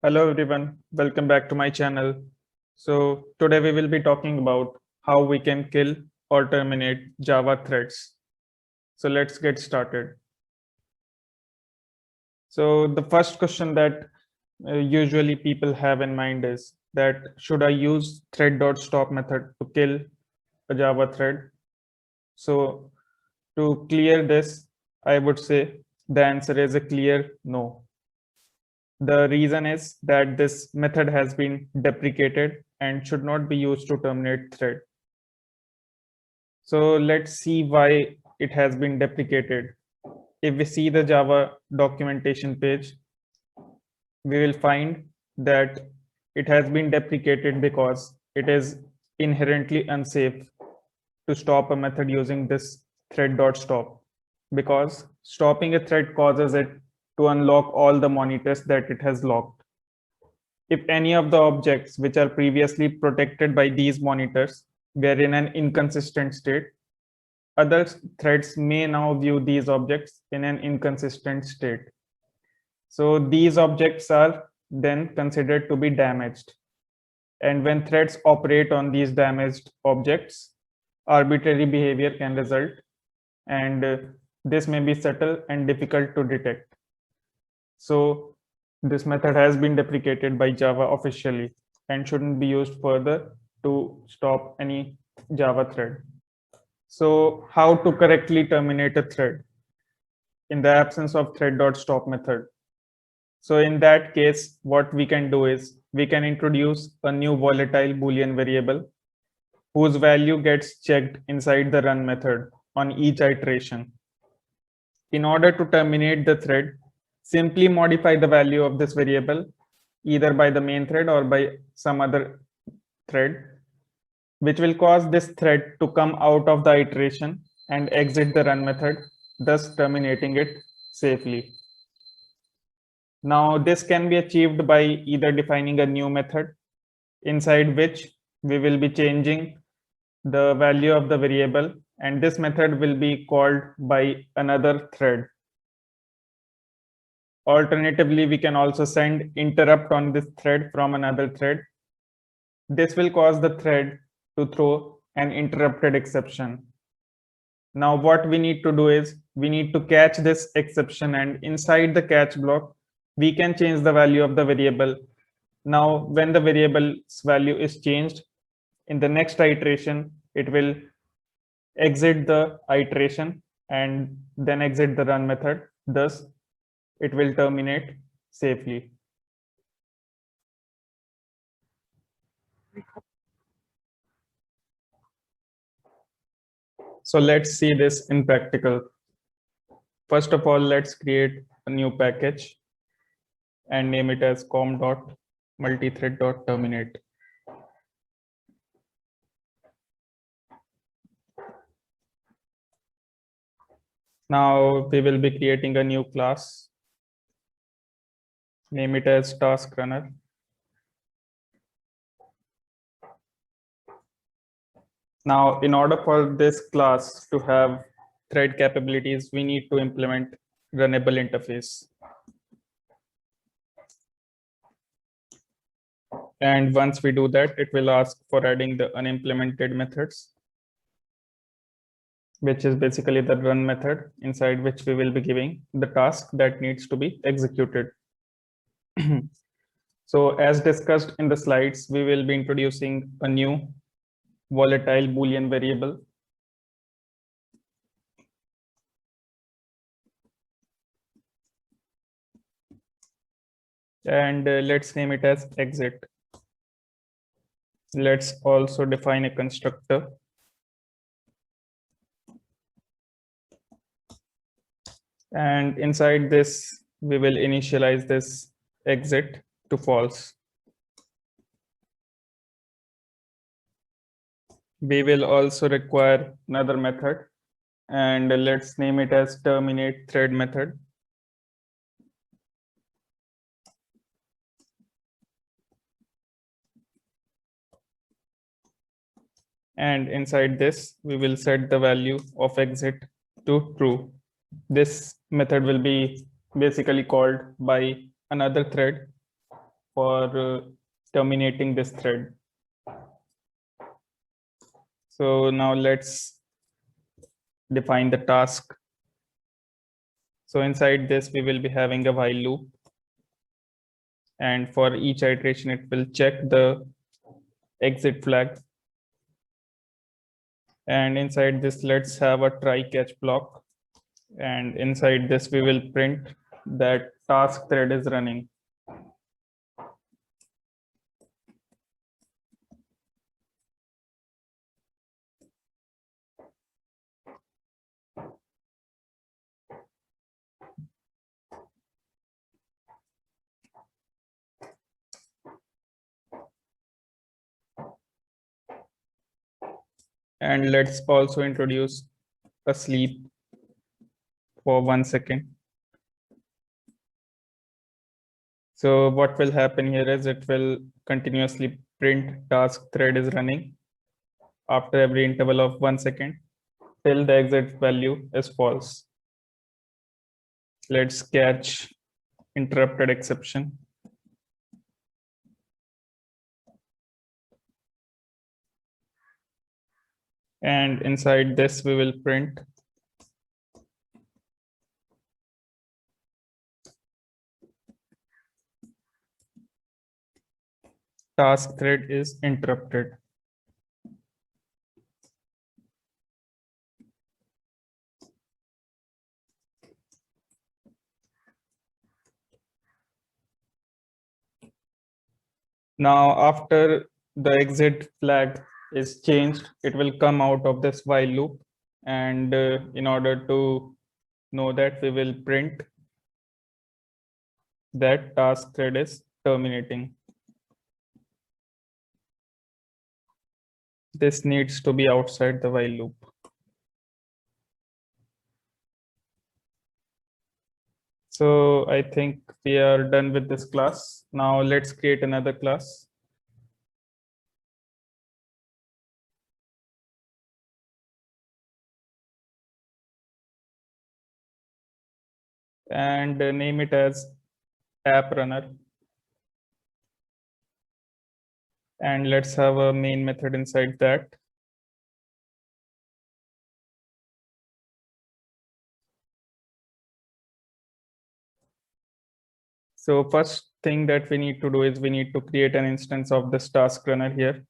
Hello everyone, welcome back to my channel. So today we will be talking about how we can kill or terminate Java threads. So let's get started. So the first question that usually people have in mind is that should I use thread.stop method to kill a Java thread? So to clear this, I would say the answer is a clear no. The reason is that this method has been deprecated and should not be used to terminate thread. So let's see why it has been deprecated. If we see the Java documentation page, we will find that it has been deprecated because it is inherently unsafe to stop a method using this thread.stop, because stopping a thread causes it to unlock all the monitors that it has locked. If any of the objects which are previously protected by these monitors were in an inconsistent state, other threads may now view these objects in an inconsistent state. So these objects are then considered to be damaged. And when threads operate on these damaged objects, arbitrary behavior can result, and this may be subtle and difficult to detect. So this method has been deprecated by Java officially and shouldn't be used further to stop any Java thread. So how to correctly terminate a thread in the absence of thread.stop method? So in that case, what we can do is we can introduce a new volatile Boolean variable whose value gets checked inside the run method on each iteration. In order to terminate the thread, simply modify the value of this variable either by the main thread or by some other thread, which will cause this thread to come out of the iteration and exit the run method, thus terminating it safely. Now, this can be achieved by either defining a new method inside which we will be changing the value of the variable, and this method will be called by another thread. Alternatively, we can also send interrupt on this thread from another thread. This will cause the thread to throw an interrupted exception. Now what we need to do is we need to catch this exception, and inside the catch block, we can change the value of the variable. Now, when the variable's value is changed, in the next iteration, it will exit the iteration and then exit the run method. Thus, it will terminate safely. So let's see this in practical. First of all, let's create a new package and name it as com.multithread.terminate. Now we will be creating a new class. Name it as task runner. Now, in order for this class to have thread capabilities, we need to implement runnable interface. And once we do that, it will ask for adding the unimplemented methods, which is basically the run method inside which we will be giving the task that needs to be executed. So as discussed in the slides, we will be introducing a new volatile Boolean variable. And let's name it as exit. Let's also define a constructor. And inside this, we will initialize this exit to false. We will also require another method, and let's name it as terminate thread method. And inside this, we will set the value of exit to true. This method will be basically called by another thread for terminating this thread. So now let's define the task. So inside this, we will be having a while loop. And for each iteration, it will check the exit flag. And inside this, let's have a try catch block. And inside this, we will print that task thread is running. And let's also introduce a sleep for 1 second. So what will happen here is it will continuously print task thread is running after every interval of 1 second till the exit value is false. Let's catch interrupted exception. And inside this, we will print task thread is interrupted. Now, after the exit flag is changed, it will come out of this while loop. And in order to know that, we will print that task thread is terminating. This needs to be outside the while loop. So I think we are done with this class. Now let's create another class. And name it as app runner. And let's have a main method inside that. So first thing that we need to do is we need to create an instance of this task runner here.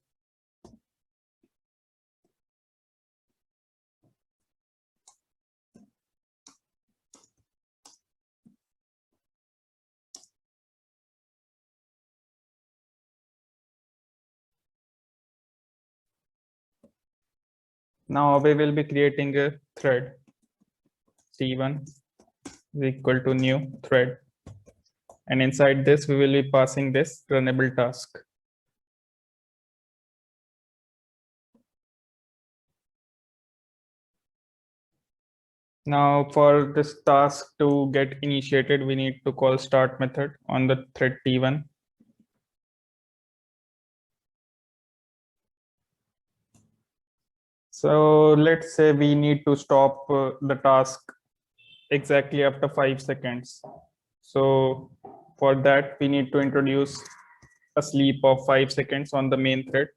Now we will be creating a thread. T1 is equal to new thread. And inside this, we will be passing this runnable task. Now for this task to get initiated, we need to call start method on the thread T1. So let's say we need to stop the task exactly after 5 seconds. So for that, we need to introduce a sleep of 5 seconds on the main thread.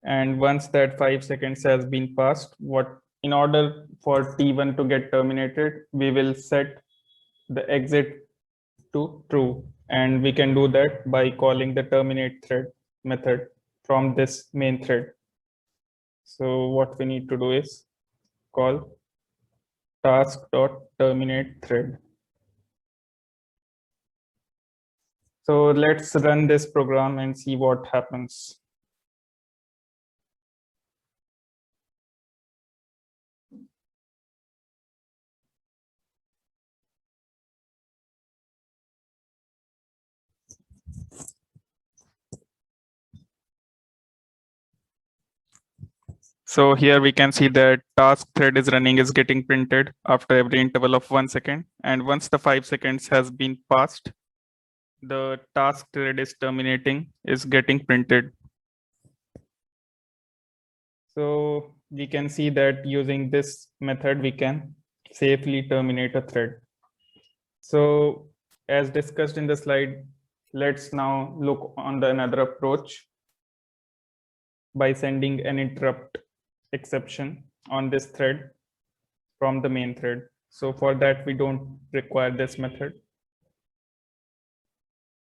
And once that 5 seconds has been passed, in order for T1 to get terminated, we will set the exit to true. And we can do that by calling the terminate thread method from this main thread. So what we need to do is call task.terminate thread. So let's run this program and see what happens. So here we can see that task thread is running is getting printed after every interval of 1 second. And once the 5 seconds has been passed, the task thread is terminating is getting printed. So we can see that using this method, we can safely terminate a thread. So as discussed in the slide, let's now look on another approach by sending an interrupt exception on this thread from the main thread. So for that, we don't require this method.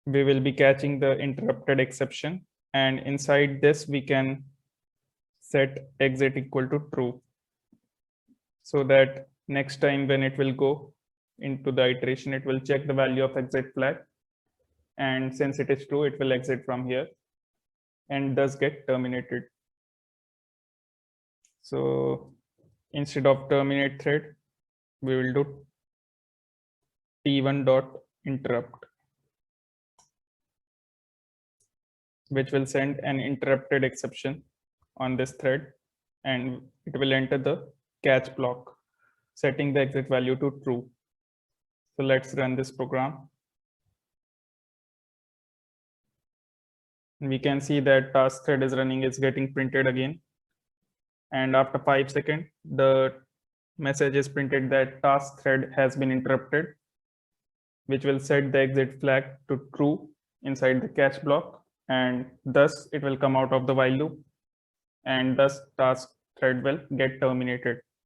We will be catching the interrupted exception, and inside this we can set exit equal to true, so that next time when it will go into the iteration, it will check the value of exit flag, and since it is true, it will exit from here and thus get terminated. So instead of terminate thread, we will do t1.interrupt, which will send an interrupted exception on this thread, and it will enter the catch block, setting the exit value to true. So let's run this program. We can see that task thread is running, is getting printed again. And after 5 seconds, the message is printed that task thread has been interrupted, which will set the exit flag to true inside the catch block, and thus it will come out of the while loop, and thus task thread will get terminated.